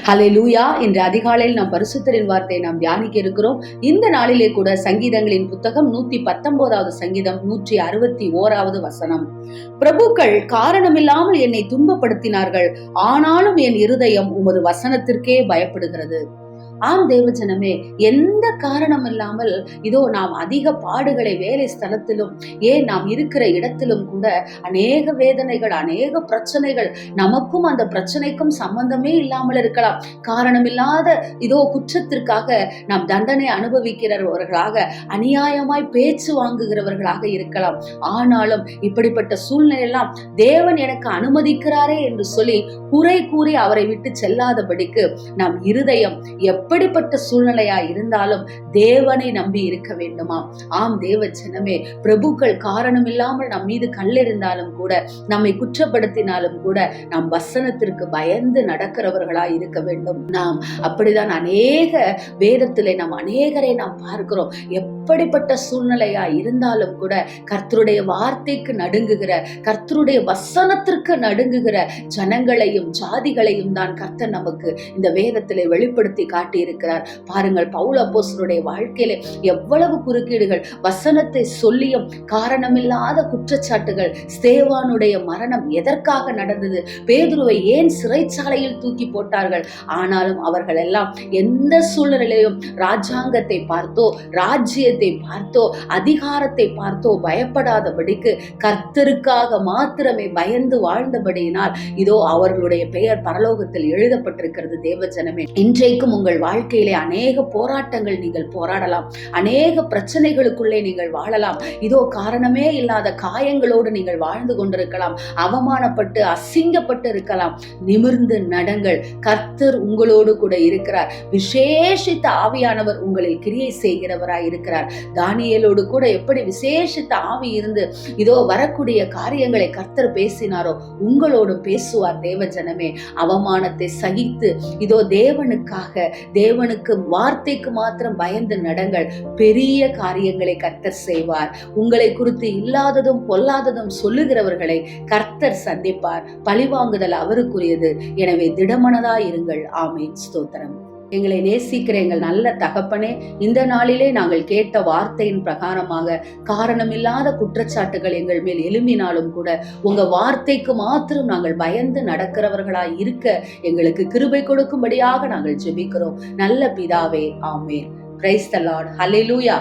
ஹல்லேலூயா. இன்று அதிகாலையில் நாம் பரிசுத்தரின் வார்த்தையை நாம் தியானிக்க இருக்கிறோம். இந்த நாளிலே கூட சங்கீதங்களின் புத்தகம் 119வது சங்கீதம் 161வது வசனம். பிரபுக்கள் காரணமில்லாமல் என்னை துன்பப்படுத்தினார்கள், ஆனாலும் என் இருதயம் உமது வசனத்திற்கே பயப்படுகிறது. ஆம் தேவஜனமே, எந்த காரணம் இல்லாமல் இதோ நாம் அதிக பாடுகளை வேலை ஸ்தலத்திலும் ஏன் நாம் இருக்கிற இடத்திலும் கூட அநேக வேதனைகள், அநேக பிரச்சனைகள், நமக்கும் அந்த பிரச்சனைக்கும் சம்பந்தமே இல்லாமல் இருக்கலாம். காரணமில்லாத இதோ குற்றத்திற்காக நாம் தண்டனை அனுபவிக்கிறவர்களாக, அநியாயமாய் பேச்சு வாங்குகிறவர்களாக இருக்கலாம். ஆனாலும் இப்படிப்பட்ட சூழ்நிலையெல்லாம் தேவன் எனக்கு அனுமதிக்கிறாரே என்று சொல்லி குறை கூறி அவரை விட்டு செல்லாதபடிக்கு நம் இருதயம் எப்படிப்பட்ட சூழ்நிலையா இருந்தாலும் தேவனை நம்பி இருக்க வேண்டுமா? ஆம் தேவ ஜனமே, பிரபுக்கள் காரணம் இல்லாமல் நம் மீது கல்லெறிந்தாலும் கூட, நம்மை குற்றப்படுத்தினாலும் கூட நாம் வசனத்திற்கு பயந்து நடக்கிறவர்களா இருக்க வேண்டும். நாம் அப்படிதான் அநேக வேதத்திலே நாம் அநேகரை நாம் பார்க்கிறோம். எப்படிப்பட்ட சூழ்நிலையா இருந்தாலும் கூட கர்த்தருடைய வார்த்தைக்கு நடுங்குகிற, கர்த்தருடைய வசனத்திற்கு நடுங்குகிற ஜனங்களையும் ஜாதிகளையும் தான் கர்த்தர் நமக்கு இந்த வேதத்திலே வெளிப்படுத்தி காட்டி இருக்கிறார். பாருங்கள், பவுல் அப்போஸ்தலனுடைய வாழ்க்கையிலே எவ்வளவு குறுக்கீடுகள், வசனத்தை சொல்லியும் காரணமில்லாத குற்றச்சாட்டுகள். ஸ்தேவானுடைய மரணம் எதற்காக நடந்தது? பேதுருவை ஏன் சிறைச்சாலையில் தூக்கி போட்டார்கள்? ஆனாலும் அவர்கள் எல்லாம் எந்த சூழ்நிலையிலும் ராஜாங்கத்தை பார்த்தோ, ராஜ்யத்தை பார்த்தோ, அதிகாரத்தை பார்த்தோ பயப்படாதபடிக்கு கர்த்தருக்காக மாத்திரமே பயந்து வாழ்ந்தபடியினால் இதோ அவர்களுடைய பெயர் பரலோகத்தில் எழுதப்பட்டிருக்கிறது. தேவஜனமே, இன்றைக்கும் உங்கள் வாழ்க்கையிலே அநேக போராட்டங்கள் நீங்கள் போராடலாம், அநேக பிரச்சனைகளுக்குள்ளே நீங்கள் வாழலாம். இதோ காரணமே இல்லாத காயங்களோடு நீங்கள் வாழ்ந்து கொண்டிருக்கலாம், அவமானப்பட்டு அசிங்கப்பட்டு இருக்கலாம். நிமிர்ந்து நடங்கள், கர்த்தர் உங்களோடு கூட இருக்கிறார். விசேஷித்த ஆவியானவர் உங்களில் கிரியை செய்கிறவராய் இருக்கிறார். தானியேலோடு கூட எப்படி விசேஷித்த ஆவி இருந்து இதோ வரக்கூடிய காரியங்களை கர்த்தர் பேசினாரோ உங்களோடும் பேசுவார். தேவஜனமே, அவமானத்தை சகித்து இதோ தேவனுக்கு வார்த்தைக்கு மாத்திரம் பயந்து நடங்கள். பெரிய காரியங்களை கர்த்தர் செய்வார். உங்களை குறித்து இல்லாததும் பொல்லாததும் சொல்லுகிறவர்களை கர்த்தர் சந்திப்பார். பழிவாங்குதல் அவருக்குரியது. எனவே திடமனதாய் இருங்கள். ஆமென். ஸ்தோத்திரம். எங்களை நேசிக்கிற எங்கள் நல்ல தகப்பனே, இந்த நாளிலே நாங்கள் கேட்ட வார்த்தையின் பிரகாரமாக காரணமில்லாத குற்றச்சாட்டுகள் எங்கள் மேல் எழும்பினாலும் கூட உங்க வார்த்தைக்கு மாத்திரம் நாங்கள் பயந்து நடக்கிறவர்களாய் இருக்க எங்களுக்கு கிருபை கொடுக்கும்படியாக நாங்கள் ஜெபிக்கிறோம். நல்ல பிதாவே, ஆமென். Praise the Lord. ஹல்லேலூயா.